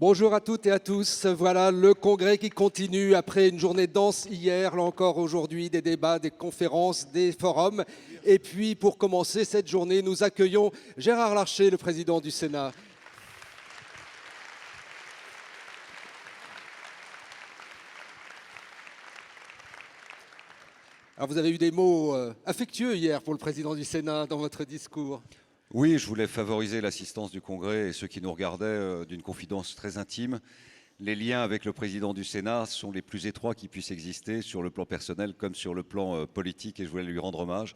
Bonjour à toutes et à tous. Voilà le congrès qui continue après une journée dense hier, là encore aujourd'hui, des débats, des conférences, des forums. Et puis pour commencer cette journée, nous accueillons Gérard Larcher, le président du Sénat. Alors vous avez eu des mots affectueux hier pour le président du Sénat dans votre discours. Oui, je voulais favoriser l'assistance du Congrès et ceux qui nous regardaient d'une confidence très intime. Les liens avec le président du Sénat sont les plus étroits qui puissent exister sur le plan personnel comme sur le plan politique et je voulais lui rendre hommage.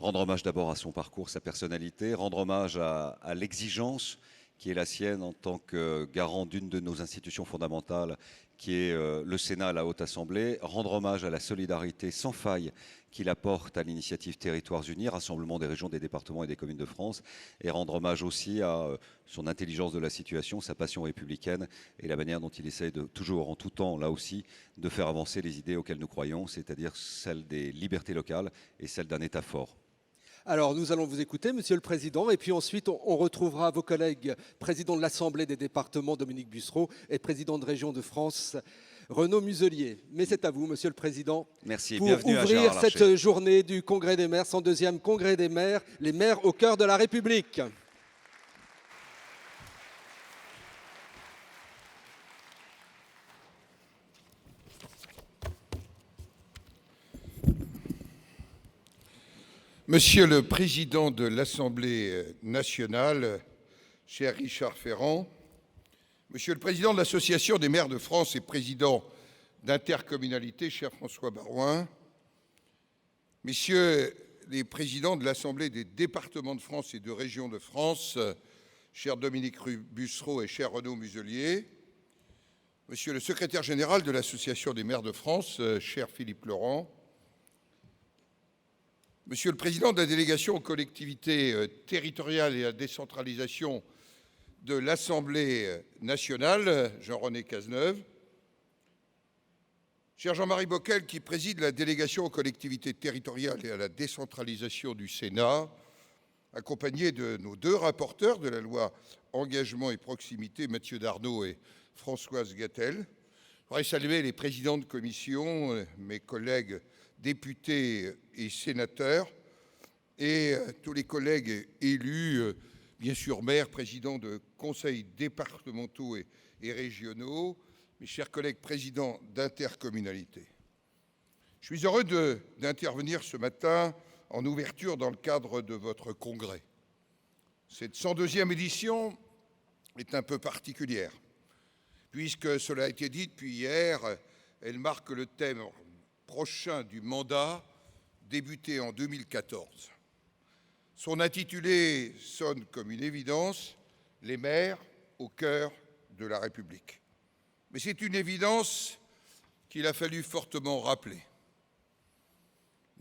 Rendre hommage d'abord à son parcours, sa personnalité, rendre hommage à l'exigence qui est la sienne en tant que garant d'une de nos institutions fondamentales qui est le Sénat, la Haute Assemblée, rendre hommage à la solidarité sans faille qu'il apporte à l'initiative Territoires Unis, Rassemblement des régions, des départements et des communes de France, et rendre hommage aussi à son intelligence de la situation, sa passion républicaine et la manière dont il essaye de, toujours en tout temps, là aussi, de faire avancer les idées auxquelles nous croyons, c'est-à-dire celles des libertés locales et celles d'un État fort. Alors, nous allons vous écouter, Monsieur le Président, et puis ensuite, on retrouvera vos collègues, président de l'Assemblée des départements, Dominique Bussereau, et président de Région de France, Renaud Muselier. Mais c'est à vous, Monsieur le Président, merci, pour bienvenue ouvrir à cette journée du Congrès des maires, 102e Congrès des maires, les maires au cœur de la République. Monsieur le Président de l'Assemblée nationale, cher Richard Ferrand, Monsieur le Président de l'Association des maires de France et Président d'intercommunalité, cher François Baroin, Messieurs les Présidents de l'Assemblée des départements de France et de Régions de France, cher Dominique Bussereau et cher Renaud Muselier, Monsieur le Secrétaire général de l'Association des maires de France, cher Philippe Laurent, Monsieur le Président de la délégation aux collectivités territoriales et à la décentralisation de l'Assemblée nationale, Jean-René Cazeneuve, cher Jean-Marie Bockel, qui préside la délégation aux collectivités territoriales et à la décentralisation du Sénat, accompagné de nos deux rapporteurs de la loi Engagement et Proximité, Mathieu Darnaud et Françoise Gatel. Je voudrais saluer les présidents de commission, mes collègues députés et sénateurs, et tous les collègues élus, bien sûr maires, présidents de conseils départementaux et régionaux, mes chers collègues présidents d'intercommunalités. Je suis heureux d'intervenir ce matin en ouverture dans le cadre de votre congrès. Cette 102e édition est un peu particulière, puisque cela a été dit depuis hier, elle marque le thème prochain du mandat débuté en 2014. Son intitulé sonne comme une évidence, les maires au cœur de la République. Mais c'est une évidence qu'il a fallu fortement rappeler.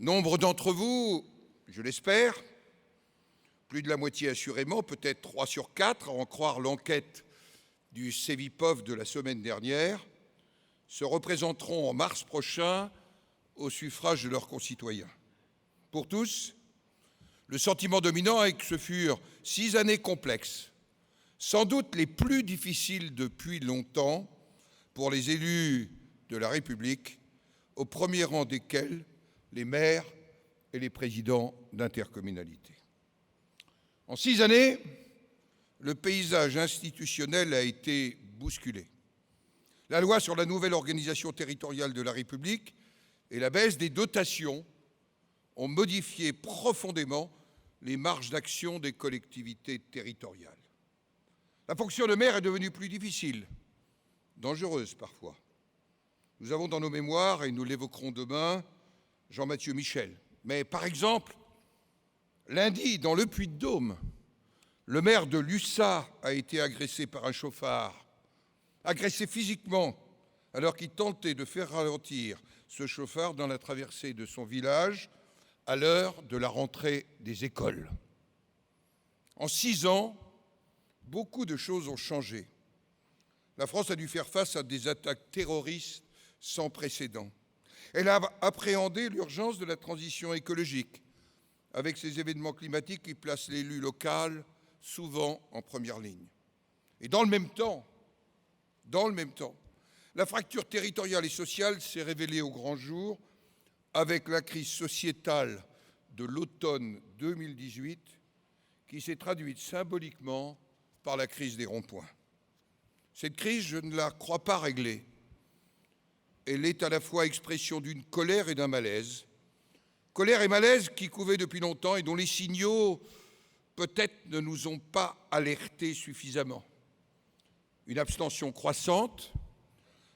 Nombre d'entre vous, je l'espère, plus de la moitié assurément, peut-être 3 sur 4, à en croire l'enquête du Cevipof de la semaine dernière, se représenteront en mars prochain au suffrage de leurs concitoyens. Pour tous, le sentiment dominant est que ce furent 6 années complexes, sans doute les plus difficiles depuis longtemps pour les élus de la République, au premier rang desquels les maires et les présidents d'intercommunalité. En 6 années, le paysage institutionnel a été bousculé. La loi sur la nouvelle organisation territoriale de la République et la baisse des dotations ont modifié profondément les marges d'action des collectivités territoriales. La fonction de maire est devenue plus difficile, dangereuse parfois. Nous avons dans nos mémoires, et nous l'évoquerons demain, Jean-Mathieu Michel. Mais par exemple, lundi, dans le Puy-de-Dôme, le maire de Lussat a été agressé par un chauffard, agressé physiquement, alors qu'il tentait de faire ralentir ce chauffard dans la traversée de son village à l'heure de la rentrée des écoles. En 6 ans, beaucoup de choses ont changé. La France a dû faire face à des attaques terroristes sans précédent. Elle a appréhendé l'urgence de la transition écologique, avec ces événements climatiques qui placent l'élu local souvent en première ligne. Et dans le même temps, Dans le même temps, la fracture territoriale et sociale s'est révélée au grand jour avec la crise sociétale de l'automne 2018 qui s'est traduite symboliquement par la crise des ronds-points. Cette crise, je ne la crois pas réglée. Elle est à la fois expression d'une colère et d'un malaise. Colère et malaise qui couvaient depuis longtemps et dont les signaux, peut-être, ne nous ont pas alertés suffisamment. Une abstention croissante,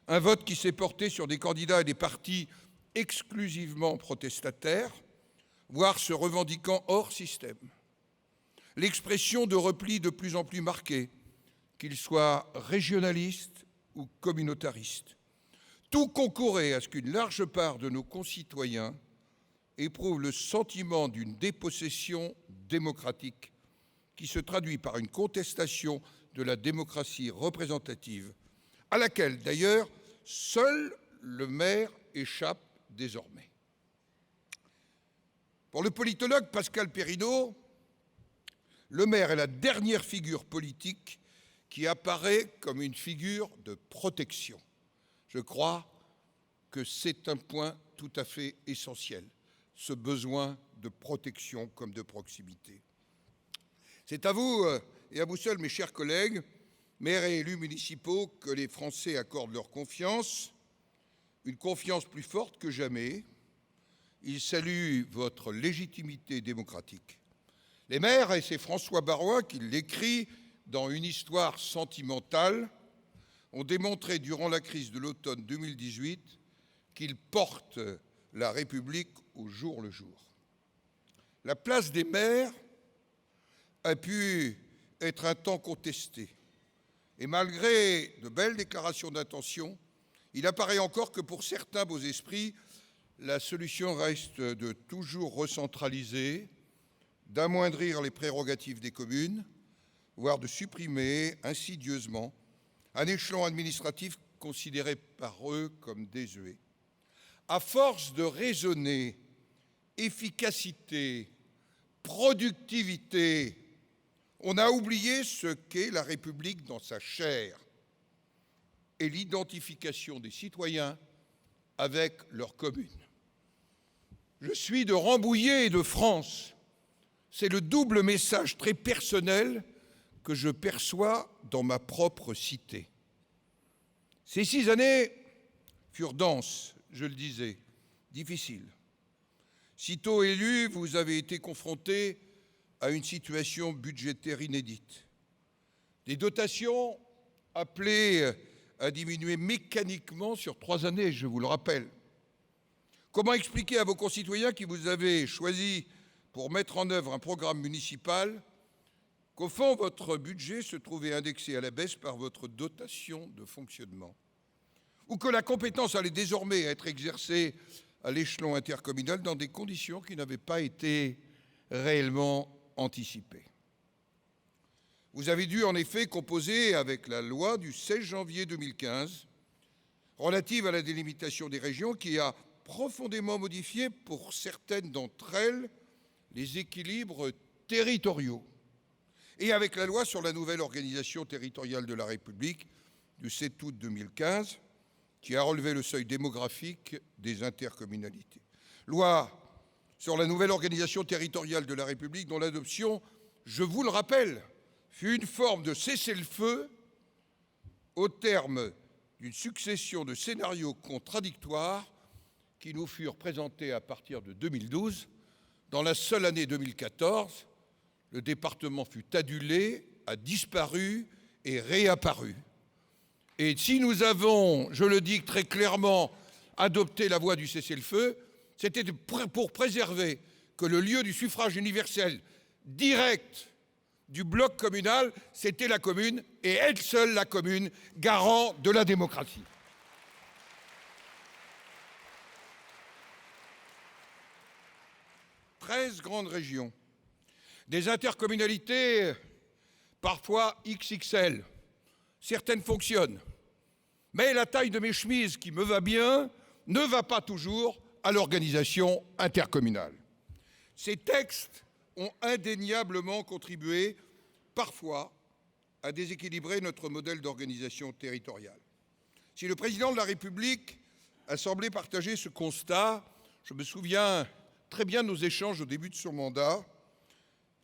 un vote qui s'est porté sur des candidats et des partis exclusivement protestataires, voire se revendiquant hors système. L'expression de replis de plus en plus marqués, qu'ils soient régionalistes ou communautaristes. Tout concourait à ce qu'une large part de nos concitoyens éprouve le sentiment d'une dépossession démocratique qui se traduit par une contestation de la démocratie représentative, à laquelle d'ailleurs seul le maire échappe désormais. Pour le politologue Pascal Perrineau, le maire est la dernière figure politique qui apparaît comme une figure de protection. Je crois que c'est un point tout à fait essentiel, ce besoin de protection comme de proximité. C'est à vous et à vous seuls, mes chers collègues, maires et élus municipaux, que les Français accordent leur confiance, une confiance plus forte que jamais. Ils saluent votre légitimité démocratique. Les maires, et c'est François Baroin qui l'écrit dans Une histoire sentimentale, ont démontré durant la crise de l'automne 2018 qu'ils portent la République au jour le jour. La place des maires a pu être un temps contestée. Et malgré de belles déclarations d'intention, il apparaît encore que pour certains beaux esprits, la solution reste de toujours recentraliser, d'amoindrir les prérogatives des communes, voire de supprimer insidieusement un échelon administratif considéré par eux comme désuet. À force de raisonner efficacité, productivité, on a oublié ce qu'est la République dans sa chair et l'identification des citoyens avec leur commune. Je suis de Rambouillet et de France. C'est le double message très personnel que je perçois dans ma propre cité. Ces 6 années furent denses, je le disais, difficiles. Sitôt élu, vous avez été confronté à une situation budgétaire inédite. Des dotations appelées à diminuer mécaniquement sur 3 années, je vous le rappelle. Comment expliquer à vos concitoyens qui vous avez choisi pour mettre en œuvre un programme municipal qu'au fond, votre budget se trouvait indexé à la baisse par votre dotation de fonctionnement, ou que la compétence allait désormais être exercée à l'échelon intercommunal dans des conditions qui n'avaient pas été réellement anticipées. Vous avez dû en effet composer avec la loi du 16 janvier 2015 relative à la délimitation des régions qui a profondément modifié pour certaines d'entre elles les équilibres territoriaux, et avec la loi sur la nouvelle organisation territoriale de la République du 7 août 2015 qui a relevé le seuil démographique des intercommunalités. Loi sur la nouvelle organisation territoriale de la République dont l'adoption, je vous le rappelle, fut une forme de cessez-le-feu au terme d'une succession de scénarios contradictoires qui nous furent présentés à partir de 2012. Dans la seule année 2014, le département fut adulé, a disparu et réapparu. Et si nous avons, je le dis très clairement, adopté la voie du cessez-le-feu, c'était pour préserver que le lieu du suffrage universel direct du bloc communal, c'était la commune, et elle seule la commune, garant de la démocratie. « 13 grandes régions, des intercommunalités parfois XXL. Certaines fonctionnent, mais la taille de mes chemises qui me va bien ne va pas toujours à l'organisation intercommunale. Ces textes ont indéniablement contribué, parfois, à déséquilibrer notre modèle d'organisation territoriale. Si le président de la République a semblé partager ce constat, je me souviens très bien de nos échanges au début de son mandat.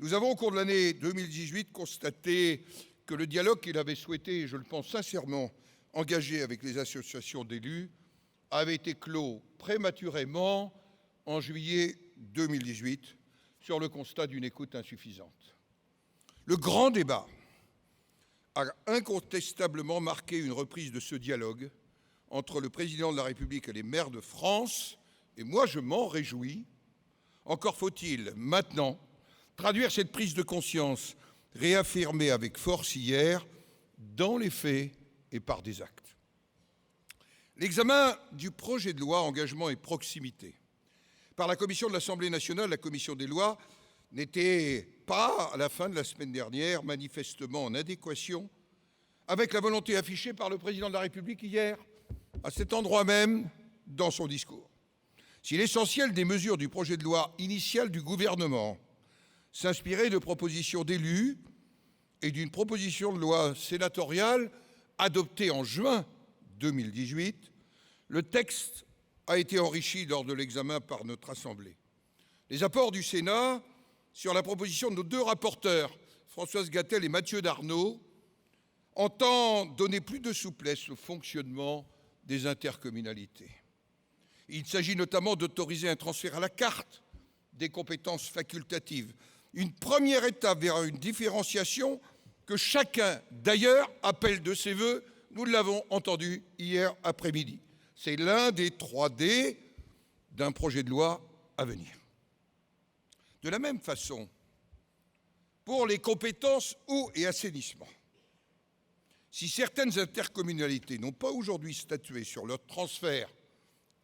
Nous avons, au cours de l'année 2018, constaté que le dialogue qu'il avait souhaité, et je le pense sincèrement, engager avec les associations d'élus, avait été clos prématurément en juillet 2018 sur le constat d'une écoute insuffisante. Le grand débat a incontestablement marqué une reprise de ce dialogue entre le président de la République et les maires de France, et moi je m'en réjouis. Encore faut-il maintenant traduire cette prise de conscience réaffirmée avec force hier dans les faits et par des actes. L'examen du projet de loi Engagement et proximité par la commission de l'Assemblée nationale, la commission des lois, n'était pas, à la fin de la semaine dernière, manifestement en adéquation avec la volonté affichée par le président de la République hier, à cet endroit même, dans son discours. Si l'essentiel des mesures du projet de loi initial du gouvernement s'inspirait de propositions d'élus et d'une proposition de loi sénatoriale adoptée en juin 2018, le texte a été enrichi lors de l'examen par notre Assemblée. Les apports du Sénat sur la proposition de nos deux rapporteurs, Françoise Gatel et Mathieu Darnaud, entendent donner plus de souplesse au fonctionnement des intercommunalités. Il s'agit notamment d'autoriser un transfert à la carte des compétences facultatives, une première étape vers une différenciation que chacun, d'ailleurs, appelle de ses voeux. Nous l'avons entendu hier après-midi. C'est l'un des 3D d'un projet de loi à venir. De la même façon, pour les compétences eau et assainissement, si certaines intercommunalités n'ont pas aujourd'hui statué sur leur transfert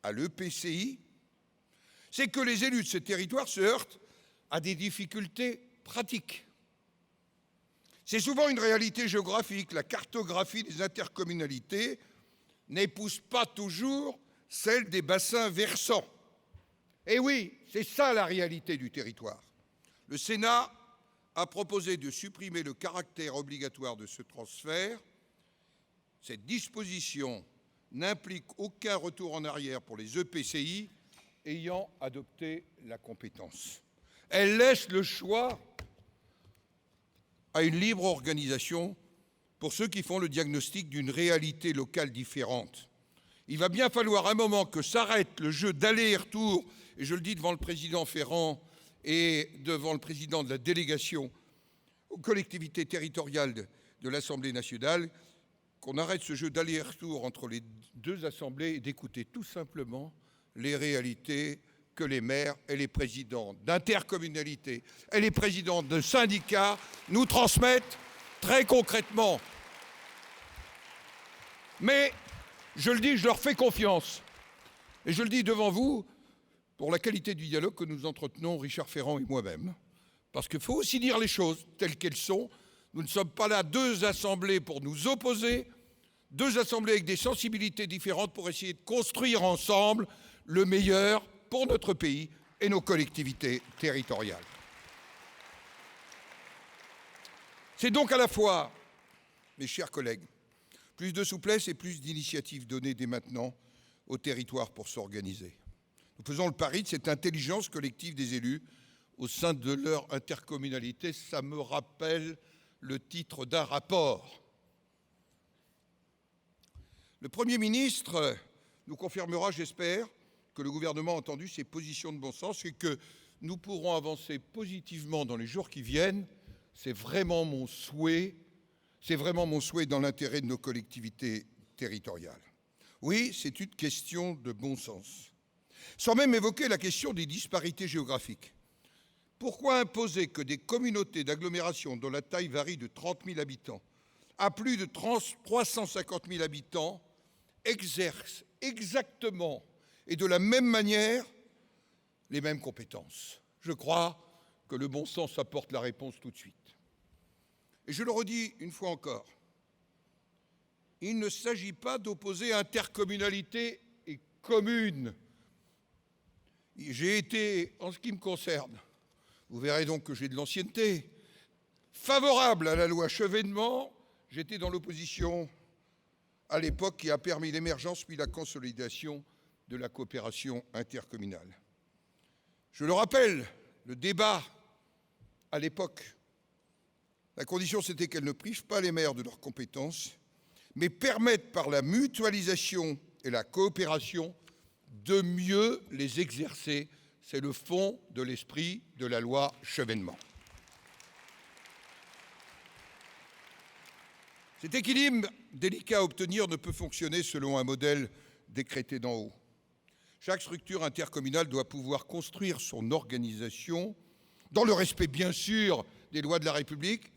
à l'EPCI, c'est que les élus de ces territoires se heurtent à des difficultés pratiques. C'est souvent une réalité géographique. La cartographie des intercommunalités n'épouse pas toujours celle des bassins versants. Et oui, c'est ça la réalité du territoire. Le Sénat a proposé de supprimer le caractère obligatoire de ce transfert. Cette disposition n'implique aucun retour en arrière pour les EPCI ayant adopté la compétence. Elle laisse le choix à une libre organisation pour ceux qui font le diagnostic d'une réalité locale différente. Il va bien falloir un moment que s'arrête le jeu d'aller-retour, et je le dis devant le président Ferrand et devant le président de la délégation aux collectivités territoriales de l'Assemblée nationale, qu'on arrête ce jeu d'aller-retour entre les deux assemblées et d'écouter tout simplement les réalités que les maires et les présidents d'intercommunalités et les présidents de syndicats nous transmettent très concrètement. Mais, je le dis, je leur fais confiance. Et je le dis devant vous, pour la qualité du dialogue que nous entretenons, Richard Ferrand et moi-même. Parce qu'il faut aussi dire les choses telles qu'elles sont. Nous ne sommes pas là deux assemblées pour nous opposer, deux assemblées avec des sensibilités différentes pour essayer de construire ensemble le meilleur pour notre pays et nos collectivités territoriales. C'est donc à la fois, mes chers collègues, plus de souplesse et plus d'initiatives données dès maintenant aux territoires pour s'organiser. Nous faisons le pari de cette intelligence collective des élus au sein de leur intercommunalité. Ça me rappelle le titre d'un rapport. Le Premier ministre nous confirmera, j'espère, que le gouvernement a entendu ces positions de bon sens et que nous pourrons avancer positivement dans les jours qui viennent. C'est vraiment mon souhait dans l'intérêt de nos collectivités territoriales. Oui, c'est une question de bon sens. Sans même évoquer la question des disparités géographiques. Pourquoi imposer que des communautés d'agglomération dont la taille varie de 30 000 habitants à plus de 350 000 habitants exercent exactement et de la même manière les mêmes compétences? Je crois que le bon sens apporte la réponse tout de suite. Et je le redis une fois encore, il ne s'agit pas d'opposer intercommunalité et commune. J'ai été, en ce qui me concerne, vous verrez donc que j'ai de l'ancienneté, favorable à la loi Chevènement. J'étais dans l'opposition à l'époque qui a permis l'émergence puis la consolidation de la coopération intercommunale. Je le rappelle, le débat à l'époque, la condition c'était qu'elle ne prive pas les maires de leurs compétences, mais permettent par la mutualisation et la coopération de mieux les exercer. C'est le fond de l'esprit de la loi Chevènement. Cet équilibre délicat à obtenir ne peut fonctionner selon un modèle décrété d'en haut. Chaque structure intercommunale doit pouvoir construire son organisation dans le respect, bien sûr, des lois de la République,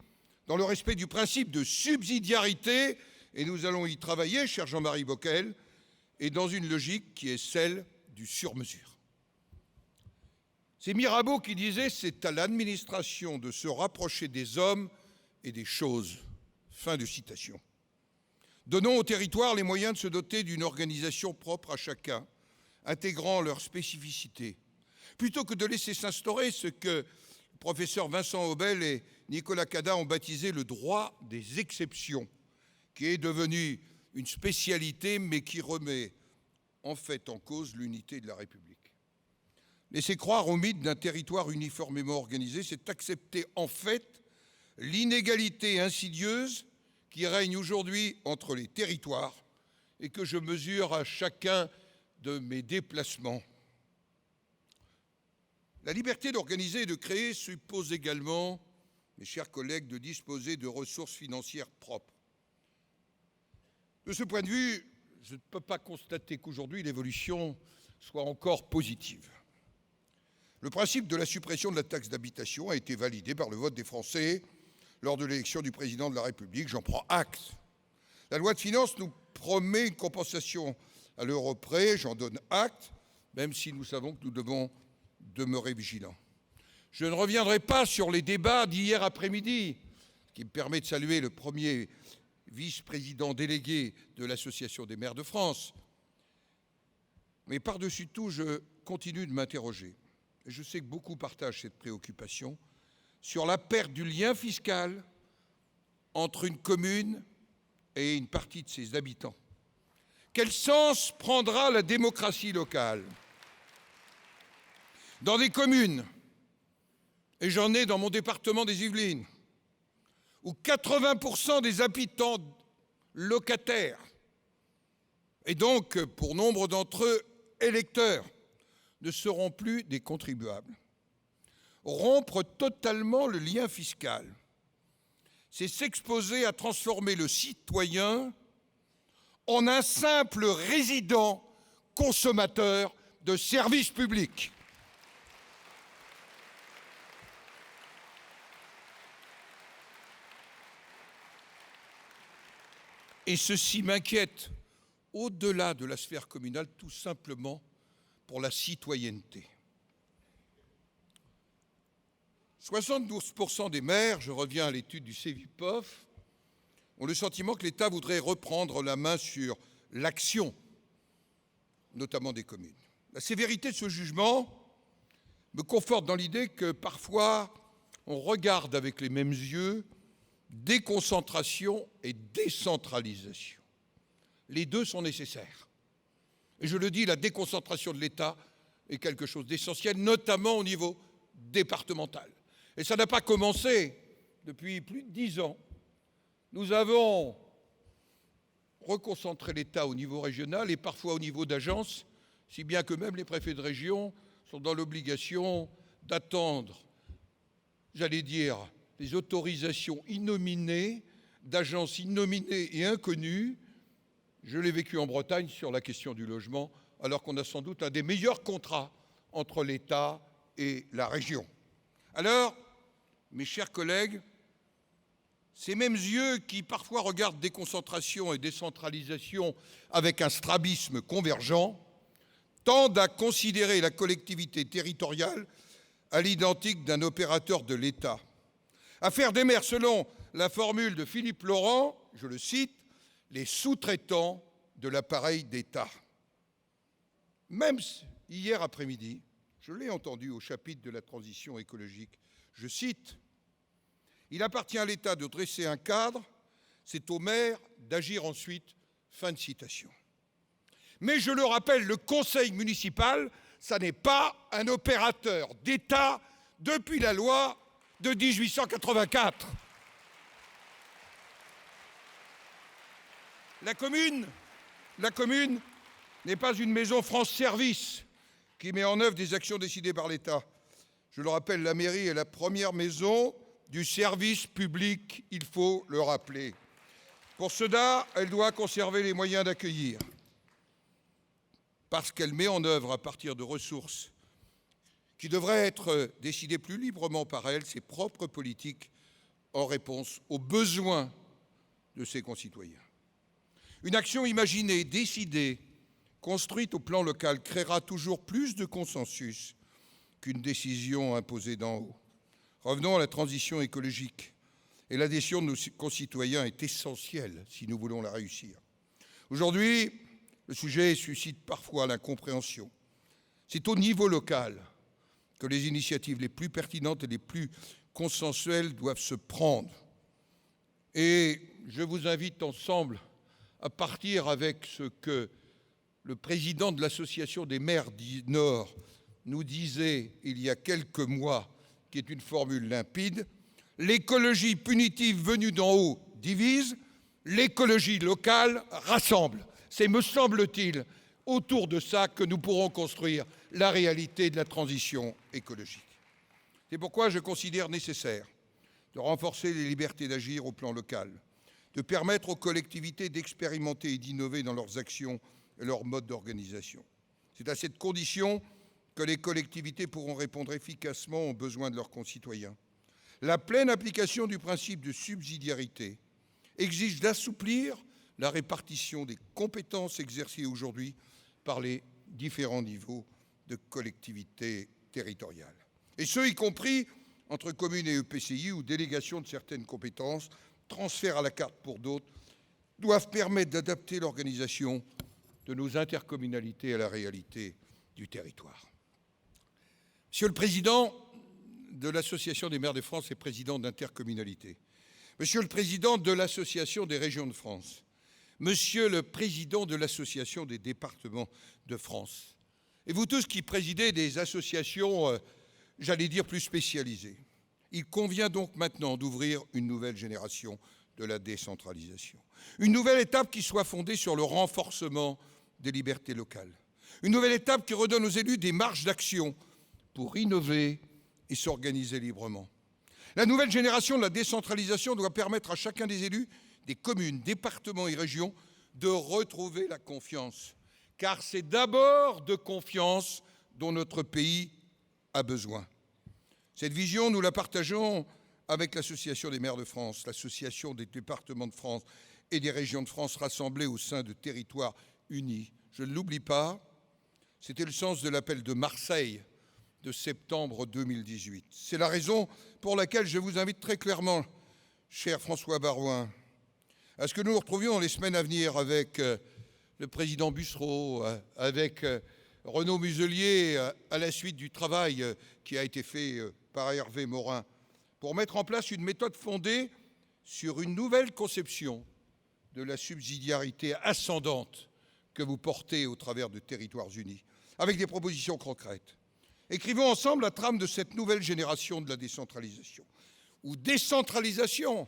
dans le respect du principe de subsidiarité, et nous allons y travailler, cher Jean-Marie Bockel, et dans une logique qui est celle du sur-mesure. C'est Mirabeau qui disait « C'est à l'administration de se rapprocher des hommes et des choses ». Fin de citation. Donnons aux territoires les moyens de se doter d'une organisation propre à chacun, intégrant leurs spécificités, plutôt que de laisser s'instaurer ce que le professeur Vincent Aubel et Nicolas Cada ont baptisé le droit des exceptions, qui est devenu une spécialité, mais qui remet en fait en cause l'unité de la République. Laisser croire au mythe d'un territoire uniformément organisé, c'est accepter en fait l'inégalité insidieuse qui règne aujourd'hui entre les territoires et que je mesure à chacun de mes déplacements. La liberté d'organiser et de créer suppose également, mes chers collègues, de disposer de ressources financières propres. De ce point de vue, je ne peux pas constater qu'aujourd'hui l'évolution soit encore positive. Le principe de la suppression de la taxe d'habitation a été validé par le vote des Français lors de l'élection du président de la République. J'en prends acte. La loi de finances nous promet une compensation à l'euro près, j'en donne acte, même si nous savons que nous devons demeurer vigilants. Je ne reviendrai pas sur les débats d'hier après-midi, ce qui me permet de saluer le premier vice-président délégué de l'Association des maires de France. Mais par-dessus tout, je continue de m'interroger, et je sais que beaucoup partagent cette préoccupation, sur la perte du lien fiscal entre une commune et une partie de ses habitants. Quel sens prendra la démocratie locale dans des communes, et j'en ai dans mon département des Yvelines, où 80% des habitants locataires, et donc pour nombre d'entre eux électeurs, ne seront plus des contribuables. Rompre totalement le lien fiscal, c'est s'exposer à transformer le citoyen en un simple résident consommateur de services publics. Et ceci m'inquiète, au-delà de la sphère communale, tout simplement pour la citoyenneté. 72% des maires, je reviens à l'étude du Cevipof, ont le sentiment que l'État voudrait reprendre la main sur l'action, notamment des communes. La sévérité de ce jugement me conforte dans l'idée que parfois on regarde avec les mêmes yeux déconcentration et décentralisation. Les deux sont nécessaires. Et je le dis, la déconcentration de l'État est quelque chose d'essentiel, notamment au niveau départemental. Et ça n'a pas commencé depuis plus de 10 ans. Nous avons reconcentré l'État au niveau régional et parfois au niveau d'agences, si bien que même les préfets de région sont dans l'obligation d'attendre, j'allais dire, les autorisations innominées d'agences innominées et inconnues. Je l'ai vécu en Bretagne sur la question du logement, alors qu'on a sans doute un des meilleurs contrats entre l'État et la région. Alors, mes chers collègues, ces mêmes yeux qui parfois regardent déconcentration et décentralisation avec un strabisme convergent tendent à considérer la collectivité territoriale à l'identique d'un opérateur de l'État, à faire des maires, selon la formule de Philippe Laurent, je le cite, les sous-traitants de l'appareil d'État. Même hier après-midi, je l'ai entendu au chapitre de la transition écologique, je cite, « Il appartient à l'État de dresser un cadre, c'est aux maires d'agir ensuite, Fin de citation. Mais je le rappelle, le conseil municipal, ça n'est pas un opérateur d'État depuis la loi de 1884. La commune n'est pas une maison France Service qui met en œuvre des actions décidées par l'État. Je le rappelle, la mairie est la première maison du service public, il faut le rappeler. Pour cela, elle doit conserver les moyens d'accueillir, parce qu'elle met en œuvre, à partir de ressources qui devraient être décidées plus librement par elle, ses propres politiques en réponse aux besoins de ses concitoyens. Une action imaginée, décidée, construite au plan local créera toujours plus de consensus qu'une décision imposée d'en haut. Revenons à la transition écologique. Et l'adhésion de nos concitoyens est essentielle si nous voulons la réussir. Aujourd'hui, le sujet suscite parfois l'incompréhension. C'est au niveau local que les initiatives les plus pertinentes et les plus consensuelles doivent se prendre. Et je vous invite ensemble à partir avec ce que le président de l'Association des maires du Nord nous disait il y a quelques mois, qui est une formule limpide: l'écologie punitive venue d'en haut divise, l'écologie locale rassemble. C'est, me semble-t-il, autour de ça que nous pourrons construire la réalité de la transition écologique. C'est pourquoi je considère nécessaire de renforcer les libertés d'agir au plan local, de permettre aux collectivités d'expérimenter et d'innover dans leurs actions et leurs modes d'organisation. C'est à cette condition que les collectivités pourront répondre efficacement aux besoins de leurs concitoyens. La pleine application du principe de subsidiarité exige d'assouplir la répartition des compétences exercées aujourd'hui par les différents niveaux de collectivités territoriales. Et ce, y compris entre communes et EPCI, où délégation de certaines compétences, transfert à la carte pour d'autres, doivent permettre d'adapter l'organisation de nos intercommunalités à la réalité du territoire. Monsieur le Président de l'Association des maires de France et président d'intercommunalité, Monsieur le Président de l'Association des régions de France, Monsieur le Président de l'Association des départements de France, et vous tous qui présidez des associations, j'allais dire, plus spécialisées, il convient donc maintenant d'ouvrir une nouvelle génération de la décentralisation. Une nouvelle étape qui soit fondée sur le renforcement des libertés locales. Une nouvelle étape qui redonne aux élus des marges d'action pour innover et s'organiser librement. La nouvelle génération de la décentralisation doit permettre à chacun des élus, des communes, départements et régions, de retrouver la confiance. Car c'est d'abord de confiance dont notre pays a besoin. Cette vision, nous la partageons avec l'Association des maires de France, l'Association des départements de France et des régions de France rassemblées au sein de territoires unis. Je ne l'oublie pas, c'était le sens de l'appel de Marseille de septembre 2018. C'est la raison pour laquelle je vous invite très clairement, cher François Baroin, à ce que nous nous retrouvions les semaines à venir avec le président Bussereau, avec Renaud Muselier, à la suite du travail qui a été fait par Hervé Morin, pour mettre en place une méthode fondée sur une nouvelle conception de la subsidiarité ascendante que vous portez au travers de Territoires unis, avec des propositions concrètes. Écrivons ensemble la trame de cette nouvelle génération de la décentralisation, où décentralisation,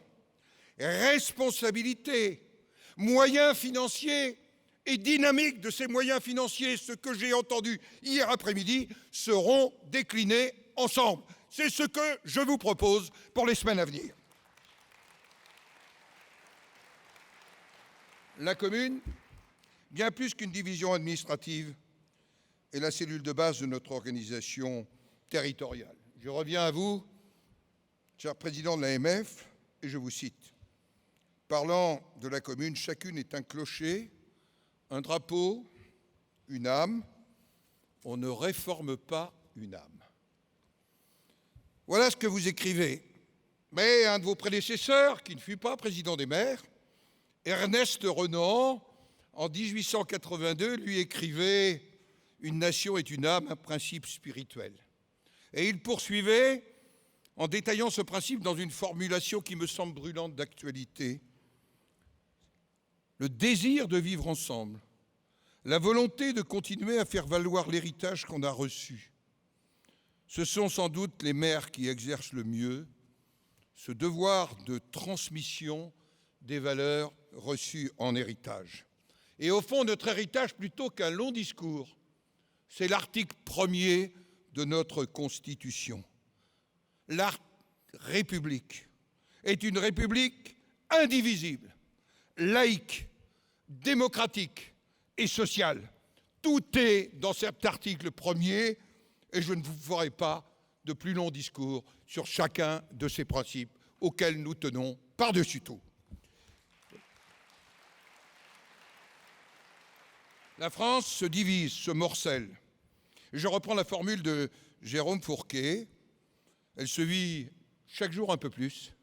responsabilité, moyens financiers et dynamique de ces moyens financiers, ce que j'ai entendu hier après-midi, seront déclinés ensemble. C'est ce que je vous propose pour les semaines à venir. La commune, bien plus qu'une division administrative, est la cellule de base de notre organisation territoriale. Je reviens à vous, cher président de l'AMF, et je vous cite. Parlant de la commune, chacune est un clocher, un drapeau, une âme. On ne réforme pas une âme. Voilà ce que vous écrivez. Mais un de vos prédécesseurs, qui ne fut pas président des maires, Ernest Renan, en 1882, lui écrivait « Une nation est une âme, un principe spirituel ». Et il poursuivait en détaillant ce principe dans une formulation qui me semble brûlante d'actualité. le désir de vivre ensemble, la volonté de continuer à faire valoir l'héritage qu'on a reçu. Ce sont sans doute les mères qui exercent le mieux ce devoir de transmission des valeurs reçues en héritage. Et au fond, notre héritage, plutôt qu'un long discours, c'est l'article 1er de notre Constitution. La République est une république indivisible, laïque, démocratique et sociale. Tout est dans cet article 1er et je ne vous ferai pas de plus longs discours sur chacun de ces principes auxquels nous tenons par-dessus tout. La France se divise, se morcelle. Je reprends la formule de Jérôme Fourquet. Elle se vit chaque jour un peu plus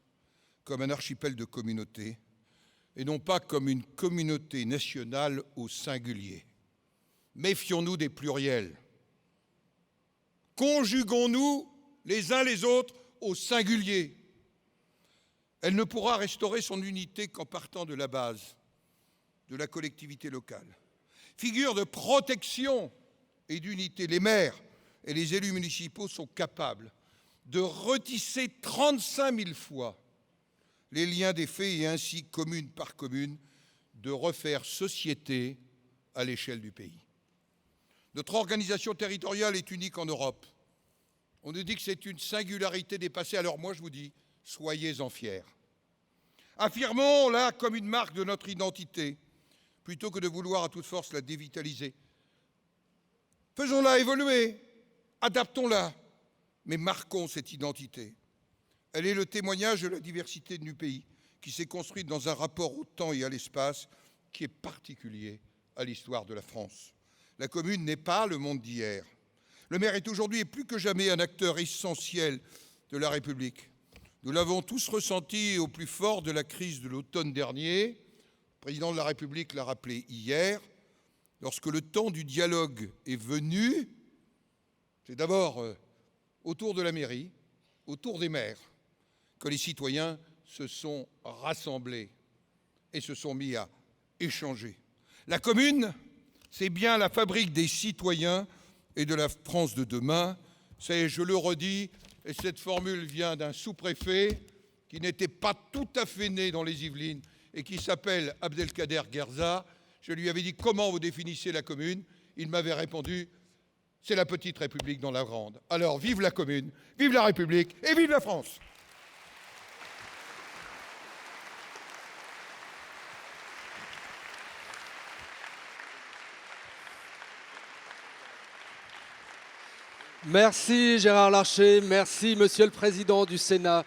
comme un archipel de communautés et non pas comme une communauté nationale au singulier. Méfions-nous des pluriels. Conjuguons-nous les uns les autres au singulier. Elle ne pourra restaurer son unité qu'en partant de la base, de la collectivité locale. Figure de protection et d'unité, les maires et les élus municipaux sont capables de retisser 35 000 fois les liens des faits et ainsi, commune par commune, de refaire société à l'échelle du pays. Notre organisation territoriale est unique en Europe. On nous dit que c'est une singularité dépassée, alors moi je vous dis, soyez-en fiers. Affirmons-la comme une marque de notre identité, plutôt que de vouloir à toute force la dévitaliser. Faisons-la évoluer, adaptons-la, mais marquons cette identité. Elle est le témoignage de la diversité du pays, qui s'est construite dans un rapport au temps et à l'espace qui est particulier à l'histoire de la France. La commune n'est pas le monde d'hier. Le maire est aujourd'hui et plus que jamais un acteur essentiel de la République. Nous l'avons tous ressenti au plus fort de la crise de l'automne dernier. Le président de la République l'a rappelé hier. Lorsque le temps du dialogue est venu, c'est d'abord autour de la mairie, autour des maires, que les citoyens se sont rassemblés et se sont mis à échanger. La commune, c'est bien la fabrique des citoyens et de la France de demain. C'est, je le redis, et cette formule vient d'un sous-préfet qui n'était pas tout à fait né dans les Yvelines et qui s'appelle Abdelkader Guerza. Je lui avais dit « Comment vous définissez la commune ?» Il m'avait répondu « C'est la petite République dans la grande. » Alors, vive la commune, vive la République et vive la France! Merci Gérard Larcher, merci Monsieur le Président du Sénat.